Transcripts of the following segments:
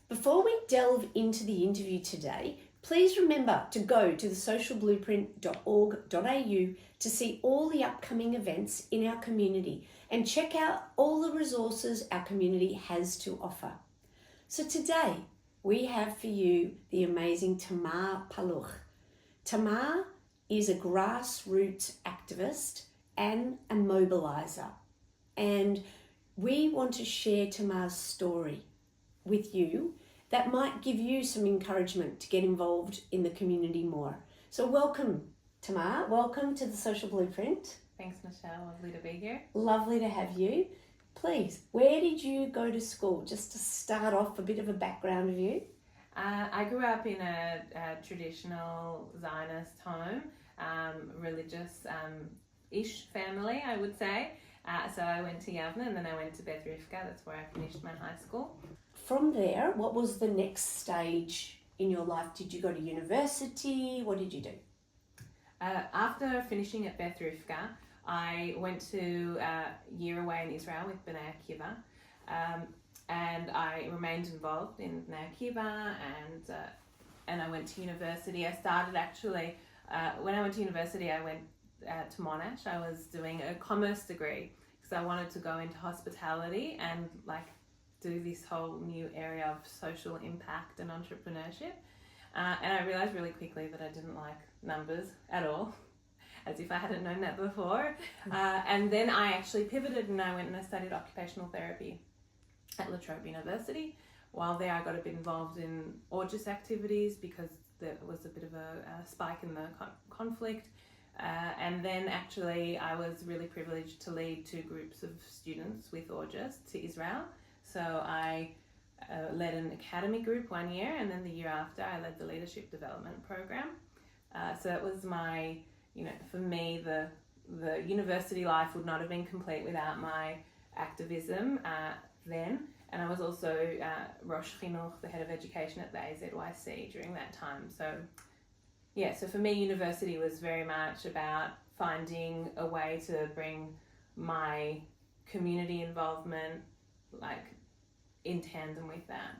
Before we delve into the interview today, please remember to go to thesocialblueprint.org.au to see all the upcoming events in our community and check out all the resources our community has to offer. So today, we have for you the amazing Tamar Paluch. Tamar is a grassroots activist and a mobilizer. And we want to share Tamar's story with you that might give you some encouragement to get involved in the community more. So welcome, Tamar. Welcome to the Social Blueprint. Thanks, Michelle. Lovely to be here. Lovely to have you. Please, where did you go to school? Just to start off, a bit of a background of you. I grew up in a traditional Zionist home, religious-ish family, I would say. So I went to Yavne and then I went to Beth Rivka. That's where I finished my high school. From there, what was the next stage in your life? Did you go to university? What did you do? After finishing at Beth Rivka, I went to a year away in Israel with B'nai Akiva. And I remained involved in B'nai Akiva and I went to university. I started actually, when I went to university, I went to Monash. I was doing a commerce degree because I wanted to go into hospitality and do this whole new area of social impact and entrepreneurship. And I realized really quickly that I didn't like numbers at all, as if I hadn't known that before. And then I actually pivoted and I went and I studied occupational therapy at La Trobe University. While there, I got a bit involved in Orgis activities because there was a bit of a spike in the conflict. And then actually I was really privileged to lead 2 groups of students with Orgis to Israel. So I led an academy group 1 year, and then the year after I led the leadership development program. So that was my, for me, the university life would not have been complete without my activism then. And I was also Rosh Chinuch, the head of education at the AZYC during that time. So for me, university was very much about finding a way to bring my community involvement in tandem with that.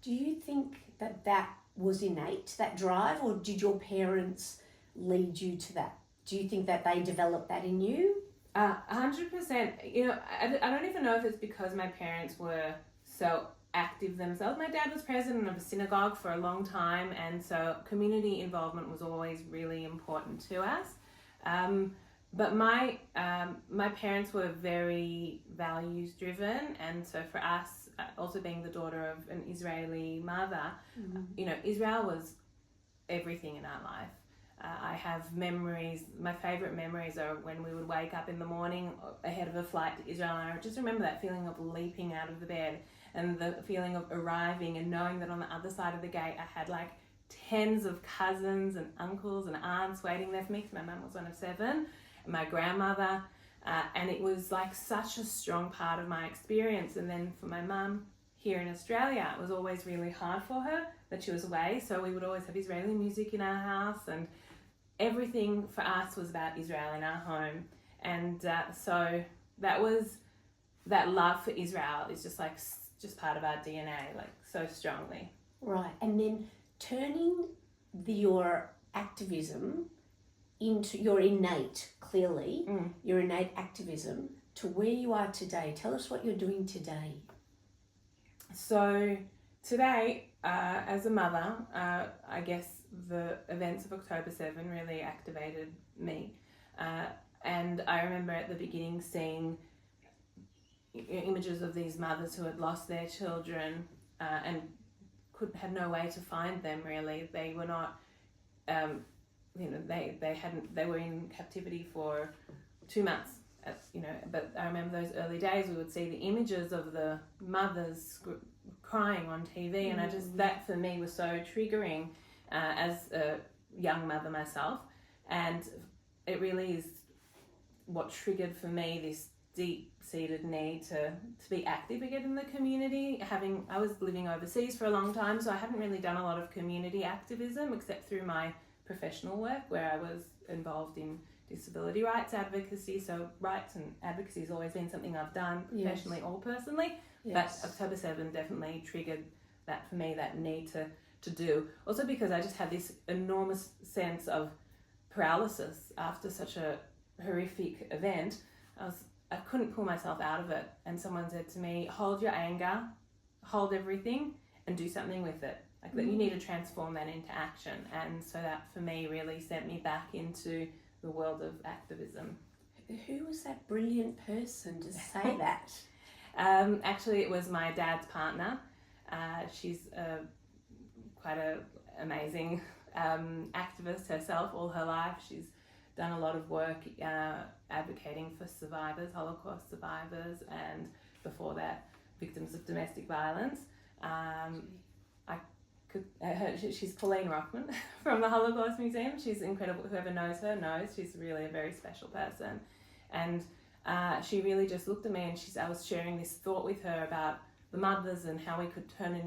Do you think that was innate, that drive, or did your parents lead you to that? Do you think that they developed that in you? 100%. I don't even know if it's because my parents were so active themselves. My dad was president of a synagogue for a long time, and so community involvement was always really important to us. But my parents were very values driven, and so for us, also being the daughter of an Israeli mother, Israel was everything in our life. I have memories, my favorite memories are when we would wake up in the morning ahead of a flight to Israel, and I just remember that feeling of leaping out of the bed and the feeling of arriving and knowing that on the other side of the gate I had tens of cousins and uncles and aunts waiting there for me because my mum was one of 7, and my grandmother, and it was such a strong part of my experience. And then for my mum here in Australia, it was always really hard for her that she was away, so we would always have Israeli music in our house, and everything for us was about Israel in our home. And so that love for Israel is just part of our DNA, so strongly. Right, and then turning your activism into your innate activism to where you are today. Tell us what you're doing today. So today, as a mother, I guess the events of October 7 really activated me. And I remember at the beginning seeing images of these mothers who had lost their children and had no way to find them, really. They were not, they were in captivity for 2 months. But I remember those early days, we would see the images of the mothers crying on TV, and that for me was so triggering as a young mother myself, and it really is what triggered for me this deep-seated need to be active again in the community. I was living overseas for a long time, so I hadn't really done a lot of community activism except through my professional work where I was involved in disability rights advocacy. So rights and advocacy has always been something I've done professionally or personally. Yes. But October 7 definitely triggered that for me, that need to do. Also because I just had this enormous sense of paralysis after such a horrific event. I couldn't pull myself out of it, and someone said to me, hold your anger, hold everything, and do something with it. Like that, you need to transform that into action. And so that for me really sent me back into the world of activism. Who was that brilliant person to say that? Actually, it was my dad's partner. She's quite an amazing activist herself all her life. She's done a lot of work advocating for survivors, Holocaust survivors, and before that, victims of domestic violence. She's Pauline Rockman from the Holocaust Museum. She's incredible. Whoever knows her knows she's really a very special person. And she really just looked at me, and I was sharing this thought with her about the mothers and how we could turn it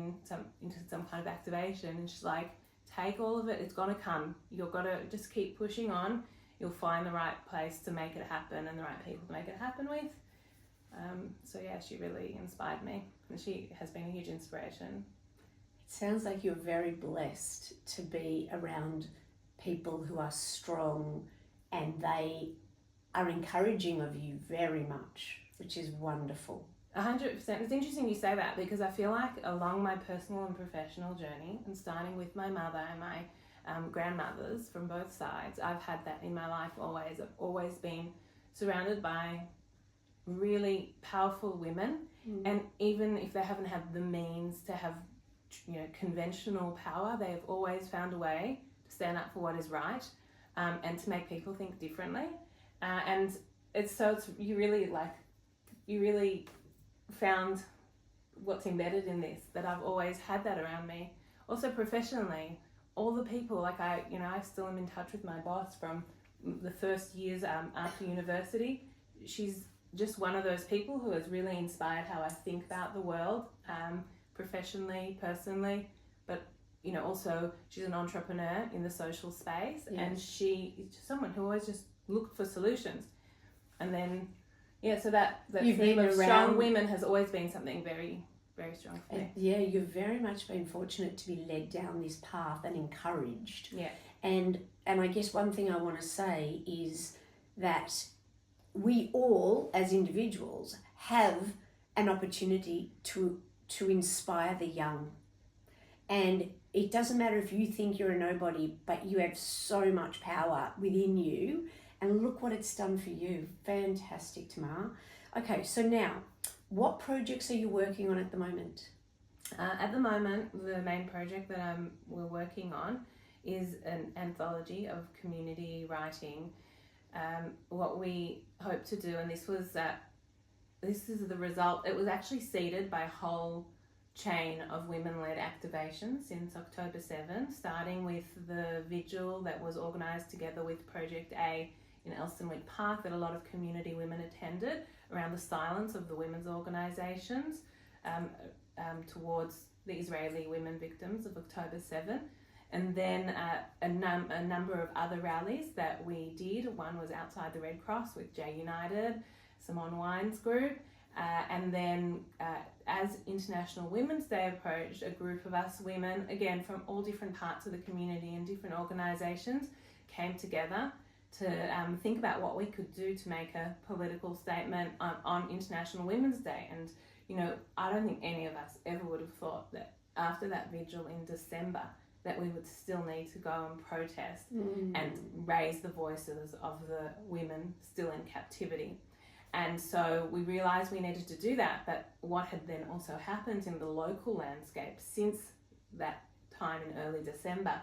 into some kind of activation. And she's like, take all of it. It's going to come. You've got to just keep pushing on. You'll find the right place to make it happen and the right people to make it happen with. So yeah, she really inspired me, and she has been a huge inspiration. It sounds like you're very blessed to be around people who are strong, and they are encouraging of you very much, which is wonderful. 100%. It's interesting you say that, because I feel like along my personal and professional journey, and starting with my mother and my grandmothers from both sides, I've had that in my life always. I've always been surrounded by really powerful women, and even if they haven't had the means to have, conventional power, they've always found a way to stand up for what is right, and to make people think differently. And you really found what's embedded in this, that I've always had that around me. Also professionally, all the people, I still am in touch with my boss from the first years after university. She's just one of those people who has really inspired how I think about the world, professionally, personally, but also she's an entrepreneur in the social space, and she is someone who always just looked for solutions. And then so that theme of strong women has always been something very, very strong for me. Yeah, you've very much been fortunate to be led down this path and encouraged. Yeah. And I guess one thing I want to say is that we all, as individuals, have an opportunity to inspire the young. And it doesn't matter if you think you're a nobody, but you have so much power within you. And look what it's done for you. Fantastic, Tamar. Okay, so now, what projects are you working on at the moment? At the moment, the main project that we're working on is an anthology of community writing. What we hope to do, and this is the result, it was actually seeded by a whole chain of women-led activations since October 7, starting with the vigil that was organised together with Project A in Elstonwick Park that a lot of community women attended around the silence of the women's organisations towards the Israeli women victims of October 7. And then a number of other rallies that we did. One was outside the Red Cross with J United, Simone Wine's group. And then as International Women's Day approached, a group of us women, again from all different parts of the community and different organisations, came together to think about what we could do to make a political statement on International Women's Day. And, I don't think any of us ever would have thought that after that vigil in December that we would still need to go and protest and raise the voices of the women still in captivity. And so we realised we needed to do that, but what had then also happened in the local landscape since that time in early December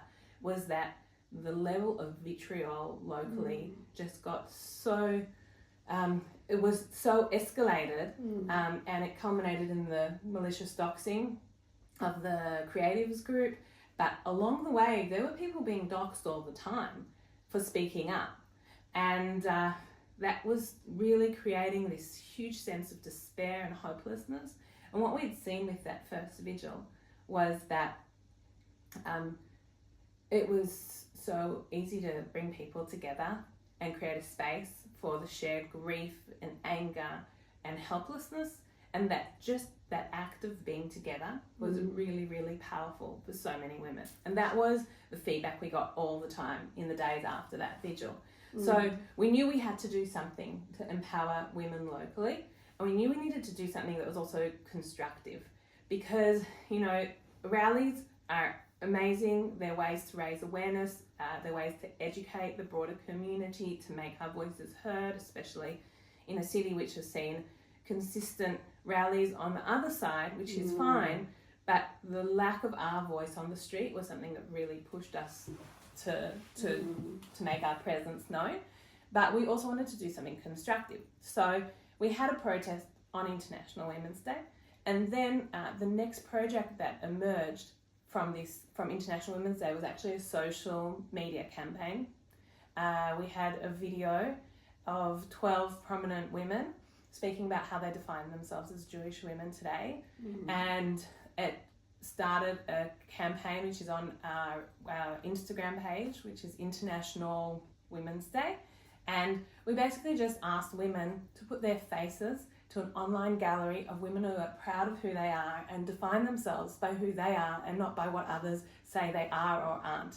was that the level of vitriol locally just got so, it was so escalated, and it culminated in the malicious doxing of the creatives group. But along the way, there were people being doxed all the time for speaking up. And that was really creating this huge sense of despair and hopelessness. And what we'd seen with that first vigil was that it was so easy to bring people together and create a space for the shared grief and anger and helplessness. And that act of being together was really, really powerful for so many women. And that was the feedback we got all the time in the days after that vigil. So we knew we had to do something to empower women locally, and we knew we needed to do something that was also constructive, because, you know, rallies are amazing. They're ways to raise awareness, they're ways to educate the broader community, to make our voices heard, especially in a city which has seen consistent rallies on the other side, which is fine, but the lack of our voice on the street was something that really pushed us to make our presence known. But we also wanted to do something constructive. So we had a protest on International Women's Day, and then the next project that emerged from International Women's Day was actually a social media campaign. We had a video of 12 prominent women speaking about how they define themselves as Jewish women today, and it started a campaign which is on our Instagram page, which is International Women's Day, and we basically just asked women to put their faces to an online gallery of women who are proud of who they are and define themselves by who they are and not by what others say they are or aren't.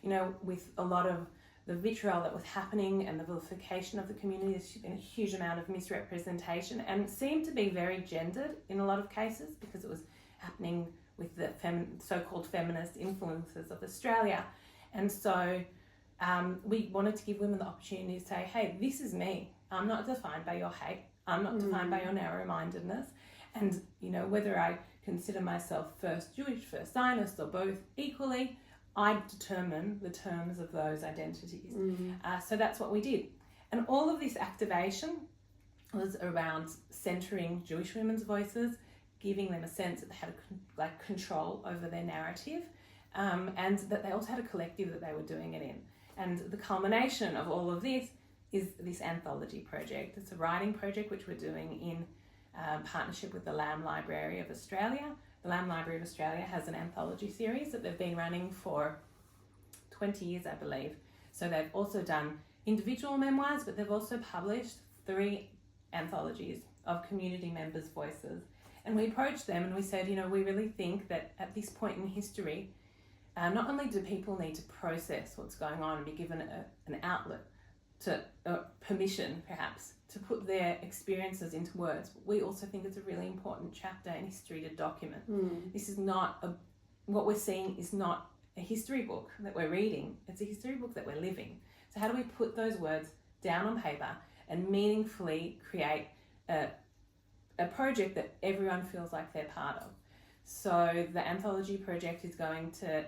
You know, with a lot of the vitriol that was happening and the vilification of the community, there's been a huge amount of misrepresentation, and it seemed to be very gendered in a lot of cases because it was happening with the so-called feminist influences of Australia. And so we wanted to give women the opportunity to say, hey, this is me. I'm not defined by your hate. I'm not defined by your narrow-mindedness. And, you know, whether I consider myself first Jewish, first Zionist, or both equally, I determine the terms of those identities. So that's what we did. And all of this activation was around centering Jewish women's voices, giving them a sense that they had control over their narrative, and that they also had a collective that they were doing it in. And the culmination of all of this is this anthology project. It's a writing project which we're doing in partnership with the Lamb Library of Australia. The Lamb Library of Australia has an anthology series that they've been running for 20 years, I believe. So they've also done individual memoirs, but they've also published 3 anthologies of community members' voices. And we approached them and we said, you know, we really think that at this point in history, not only do people need to process what's going on and be given an outlet, to permission perhaps, to put their experiences into words, but we also think it's a really important chapter in history to document. This is not, what we're seeing is not a history book that we're reading, it's a history book that we're living. So how do we put those words down on paper and meaningfully create a project that everyone feels like they're part of? So the anthology project is going to,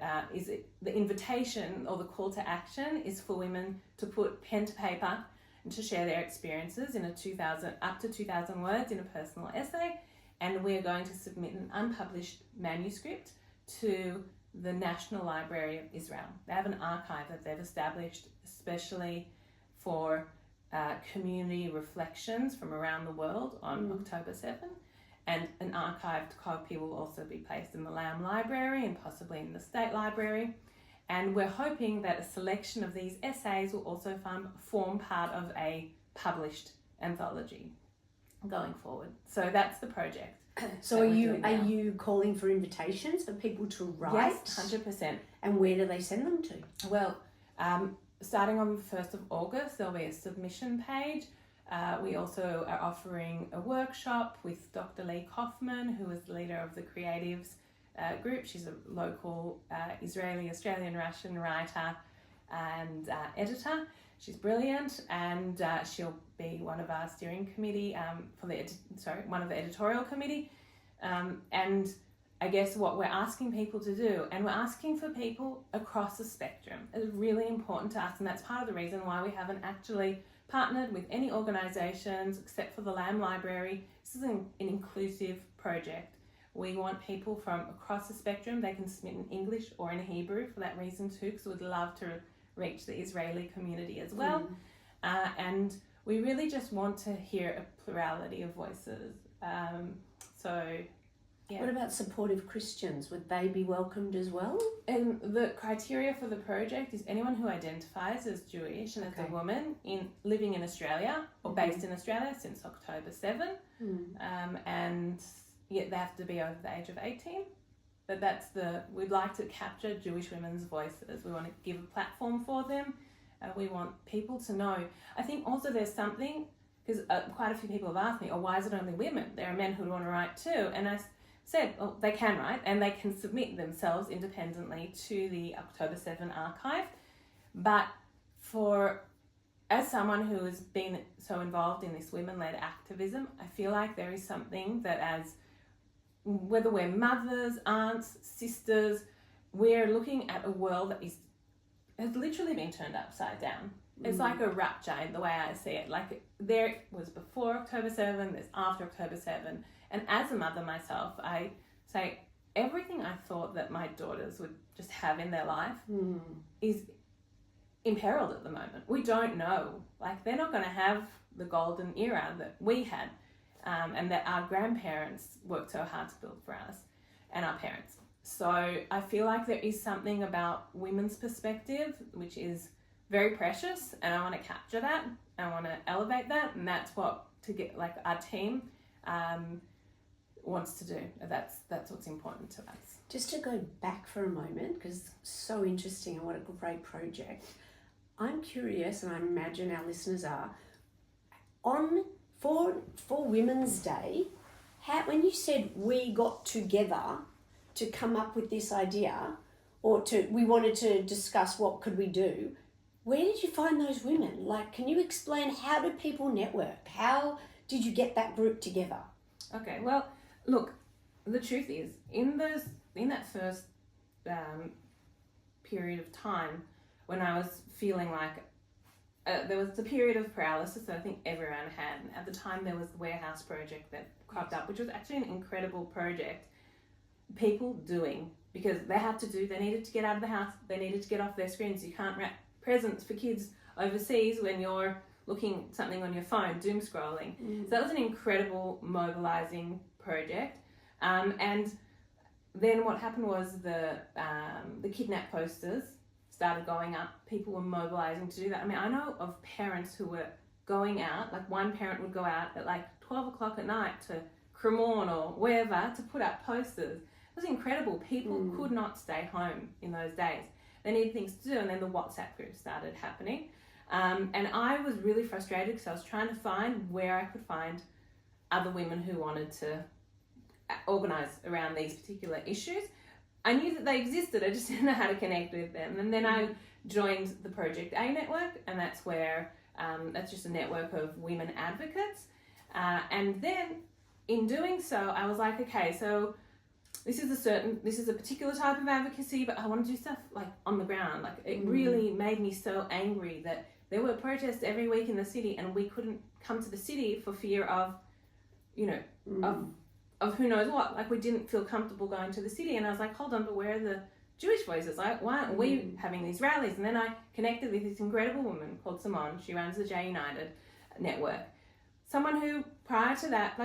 the invitation or the call to action is for women to put pen to paper and to share their experiences in up to 2,000 words in a personal essay. And we're going to submit an unpublished manuscript to the National Library of Israel. They have an archive that they've established especially for community reflections from around the world on October 7th. And an archived copy will also be placed in the Lamb Library and possibly in the State Library. And we're hoping that a selection of these essays will also form part of a published anthology going forward. So that's the project. So are you calling for invitations for people to write? Yes, 100%. And where do they send them to? Well, starting on the 1st of August, there'll be a submission page. We also are offering a workshop with Dr. Lee Kaufman, who is the leader of the Creatives group. She's a local Israeli, Australian, Russian writer and editor. She's brilliant, and she'll be one of our steering committee one of the editorial committee. And I guess what we're asking people to do, and we're asking for people across the spectrum, is really important to us, and that's part of the reason why we haven't actually partnered with any organisations except for the Lamb Library. This is an inclusive project. We want people from across the spectrum. They can submit in English or in Hebrew for that reason too, because we'd love to reach the Israeli community as well. And we really just want to hear a plurality of voices. So Yeah. What about supportive Christians? Would they be welcomed as well? And the criteria for the project is anyone who identifies as Jewish and as a woman living in Australia or based in Australia since October 7. And yet they have to be over the age of 18. But we'd like to capture Jewish women's voices. We want to give a platform for them. We want people to know. I think also there's something, because quite a few people have asked me, why is it only women? There are men who want to write too. And I said, they can write and they can submit themselves independently to the October 7 archive. But as someone who has been so involved in this women-led activism, I feel like there is something that whether we're mothers, aunts, sisters, we're looking at a world that has literally been turned upside down. It's like a rupture in the way I see it. Like there was before October 7, there's after October 7. And as a mother myself, I say everything I thought that my daughters would just have in their life is imperiled at the moment. We don't know. Like they're not going to have the golden era that we had and that our grandparents worked so hard to build for us and our parents. So I feel like there is something about women's perspective which is very precious, and I want to capture that. I want to elevate that, and that's what our team wants to do. That's what's important to us. Just to go back for a moment, because it's so interesting and what a great project. I'm curious, and I imagine our listeners are, for Women's Day, when you said we got together to come up with this idea, we wanted to discuss what could we do, where did you find those women? Like, can you explain, how do people network? How did you get that group together? Okay, well, look, the truth is, in that first period of time when I was feeling like there was the period of paralysis that I think everyone had. And at the time, there was the warehouse project that cropped up, which was actually an incredible project. People doing, because they needed to get out of the house, they needed to get off their screens. You can't wrap presents for kids overseas when you're looking something on your phone, doom scrolling. So that was an incredible mobilizing project. And then what happened was the kidnap posters started going up. People were mobilizing to do that. I mean, I know of parents who were going out, like one parent would go out at like 12 o'clock at night to Cremorne or wherever to put up posters. It was incredible. People could not stay home in those days. They needed things to do, and then the WhatsApp group started happening. And I was really frustrated because I was trying to find where I could find other women who wanted to organise around these particular issues. I knew that they existed, I just didn't know how to connect with them. And then I joined the Project A network, and that's where, that's just a network of women advocates. And then in doing so, I was like, okay, so this is a particular type of advocacy, but I want to do stuff like on the ground. Like it really made me so angry that there were protests every week in the city, and we couldn't come to the city for fear of, of who knows what. Like we didn't feel comfortable going to the city, and I was like, hold on, but where are the Jewish voices? Like, why aren't we having these rallies? And then I connected with this incredible woman called Simone. She runs the J United network. Someone who prior to that,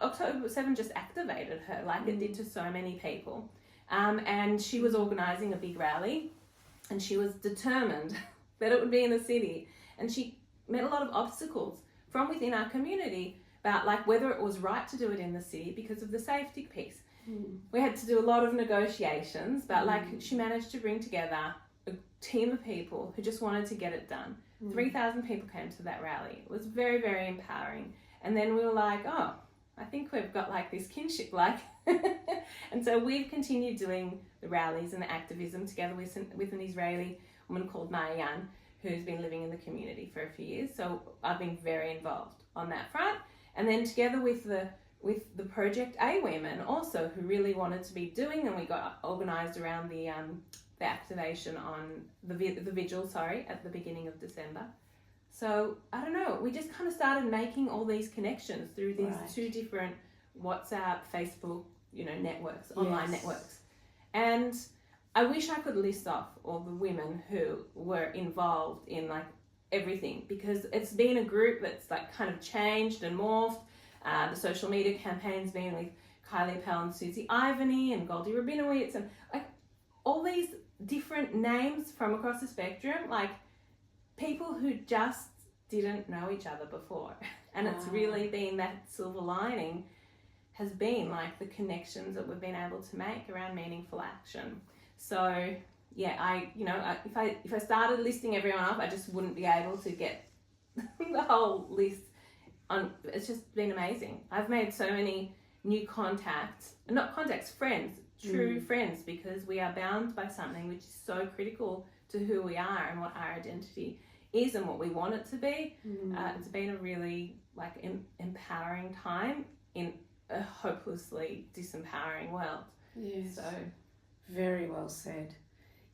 October 7 just activated her, like it did to so many people. And she was organising a big rally, and she was determined that it would be in the city. And she met a lot of obstacles from within our community about like whether it was right to do it in the city because of the safety piece. We had to do a lot of negotiations, but like she managed to bring together a team of people who just wanted to get it done. 3,000 people came to that rally. It was very, very empowering. And then we were like, oh, I think we've got like this kinship, like, and so we've continued doing the rallies and the activism together with an Israeli woman called Marianne, who's been living in the community for a few years. So I've been very involved on that front. And then together with the Project A women also, who really wanted to be doing, and we got organised around the activation on the vigil, at the beginning of December. So I don't know, we just kind of started making all these connections through these two different WhatsApp, Facebook, networks, online networks. And I wish I could list off all the women who were involved in like everything, because it's been a group that's like kind of changed and morphed. The social media campaign's been with Kylie Appel and Susie Ivany and Goldie Rabinowitz and like all these different names from across the spectrum, like people who just didn't know each other before. And it's really been that silver lining has been like the connections that we've been able to make around meaningful action. So yeah, if I started listing everyone up, I just wouldn't be able to get the whole list on. It's just been amazing. I've made so many new contacts, not contacts, friends, true friends, because we are bound by something which is so critical to who we are and what our identity is and what we want it to be. It's been a really like empowering time in a hopelessly disempowering world. Yes. So very well said.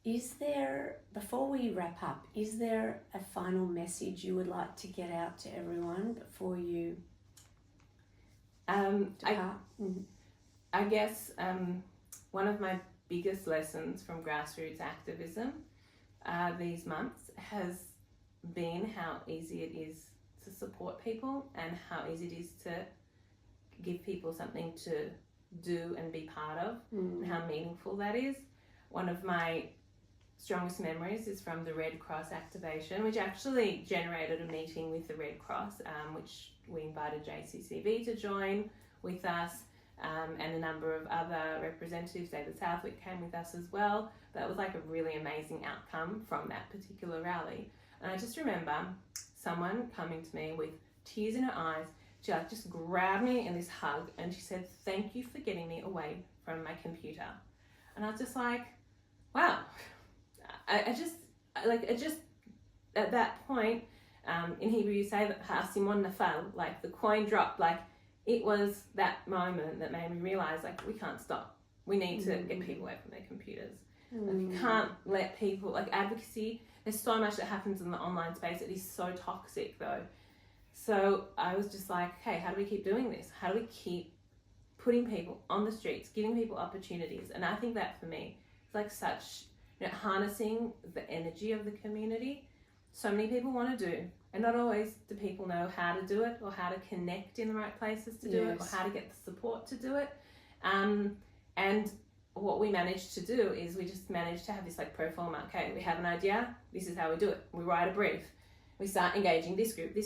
Is there, before we wrap up, is there a final message you would like to get out to everyone before you depart? I guess one of my biggest lessons from grassroots activism these months has been how easy it is to support people and how easy it is to give people something to do and be part of, and how meaningful that is. One of my strongest memories is from the Red Cross activation, which actually generated a meeting with the Red Cross, which we invited JCCV to join with us, and a number of other representatives. David Southwick came with us as well. That was like a really amazing outcome from that particular rally. And I just remember someone coming to me with tears in her eyes. She like just grabbed me in this hug and she said, "Thank you for getting me away from my computer." And I was just like, wow. I just at that point, in Hebrew you say that ha'asimon nafal, like the coin dropped. Like it was that moment that made me realize like we can't stop. We need to get people away from their computers. Like, we can't let people, like advocacy, there's so much that happens in the online space. It is so toxic though. So I was just like, hey, how do we keep doing this? How do we keep putting people on the streets, giving people opportunities? And I think that for me, it's like such, harnessing the energy of the community. So many people want to do, and not always do people know how to do it or how to connect in the right places to do it or how to get the support to do it. And what we managed to do is we just managed to have this like pro forma. Okay, we have an idea, this is how we do it. We write a brief. We start engaging this group,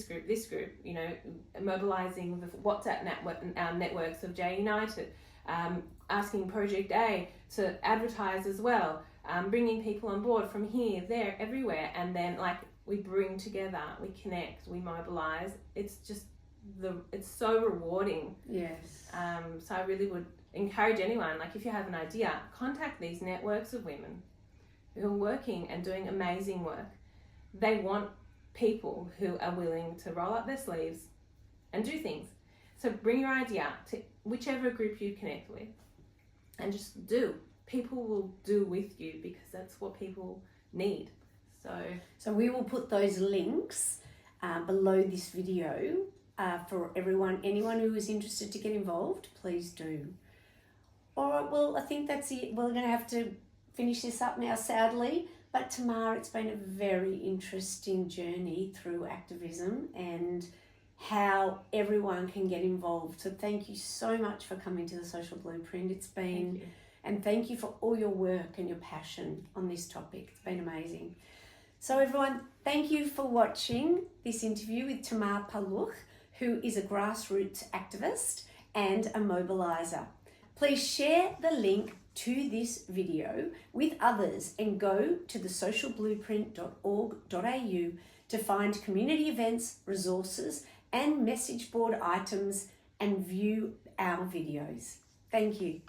mobilizing the WhatsApp network, our networks of J United, asking Project A to advertise as well, bringing people on board from here, there, everywhere, and then like we bring together, we connect, we mobilize. It's just it's so rewarding. Yes. So I really would encourage anyone, like if you have an idea, contact these networks of women who are working and doing amazing work. They want people who are willing to roll up their sleeves and do things. So bring your idea to whichever group you connect with and just do. People will do with you because that's what people need. So we will put those links below this video for anyone who is interested to get involved, please do. All right, well, I think that's it. We're going to have to finish this up now, sadly. But Tamar, it's been a very interesting journey through activism and how everyone can get involved. So thank you so much for coming to the Social Blueprint. It's been, and thank you for all your work and your passion on this topic. It's been amazing. So everyone, thank you for watching this interview with Tamar Paluch, who is a grassroots activist and a mobilizer. Please share the link to this video with others and go to thesocialblueprint.org.au to find community events, resources and message board items and view our videos. Thank you.